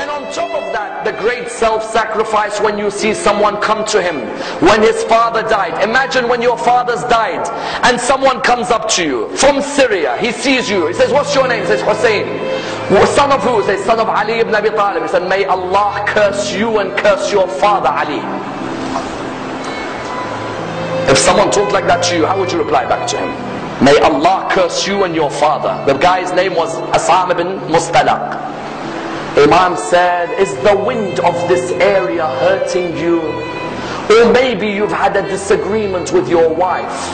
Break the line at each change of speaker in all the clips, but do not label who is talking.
And on top of that, the great self-sacrifice when you see someone come to him when his father died. Imagine when your father's died and someone comes up to you from Syria. He sees you. He says, what's your name? He says, Hussein. Son of who? He says, son of Ali ibn Abi Talib. He said, may Allah curse you and curse your father Ali. If someone talked like that to you, how would you reply back to him? May Allah curse you and your father. The guy's name was Asam ibn Mustalaq. Imam said, is the wind of this area hurting you? Or maybe you've had a disagreement with your wife.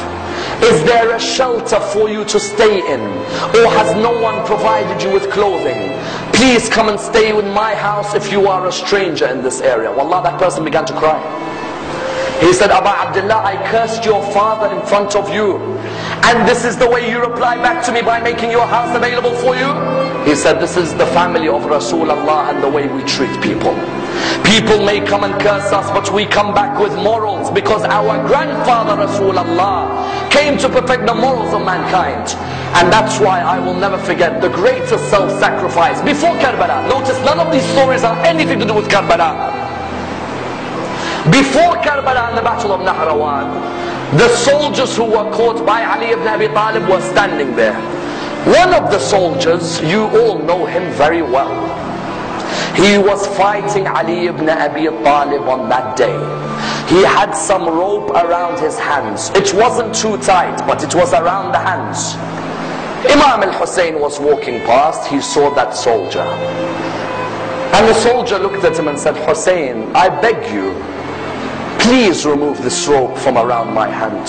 Is there a shelter for you to stay in? Or has no one provided you with clothing? Please come and stay in my house if you are a stranger in this area. Wallah, that person began to cry. He said, Aba Abdullah, I cursed your father in front of you. And this is the way you reply back to me by making your house available for you? He said, this is the family of Rasulullah and the way we treat people. People may come and curse us, but we come back with morals because our grandfather Rasulullah came to perfect the morals of mankind. And that's why I will never forget the greatest self-sacrifice before Karbala. Notice none of these stories have anything to do with Karbala. Before Karbala and the battle of Nahrawan, the soldiers who were caught by Ali ibn Abi Talib were standing there. One of the soldiers, you all know him very well. He was fighting Ali ibn Abi Talib on that day. He had some rope around his hands. It wasn't too tight, but it was around the hands. Imam al-Hussein was walking past. He saw that soldier. And the soldier looked at him and said, Hussein, I beg you, please remove this rope from around my hand,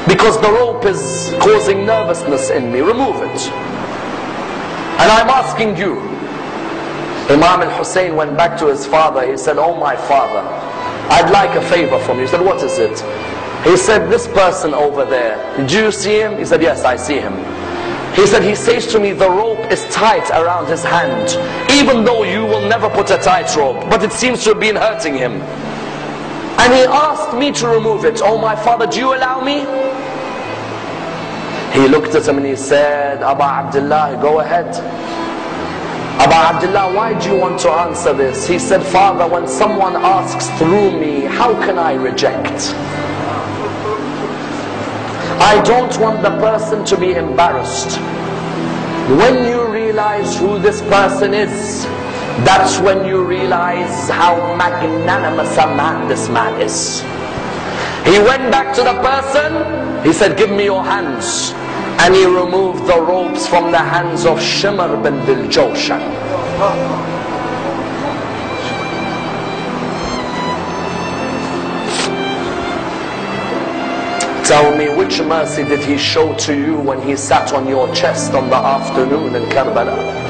because the rope is causing nervousness in me. Remove it. And I'm asking you. Imam al-Hussein went back to his father. He said, oh my father, I'd like a favor from you. He said, what is it? He said, this person over there, do you see him? He said, yes, I see him. He said, he says to me, the rope is tight around his hand, even though you will never put a tight rope, but it seems to have been hurting him. And he asked me to remove it. Oh my father, do you allow me? He looked at him and he said, Aba Abdullah, go ahead. Aba Abdullah, why do you want to answer this? He said, Father, when someone asks through me, how can I reject? I don't want the person to be embarrassed. When you realize who this person is, that's when you realize how magnanimous a man this man is. He went back to the person. He said, give me your hands. And he removed the ropes from the hands of Shimr bin Dil-Jawshan. Tell me, which mercy did he show to you when he sat on your chest on the afternoon in Karbala?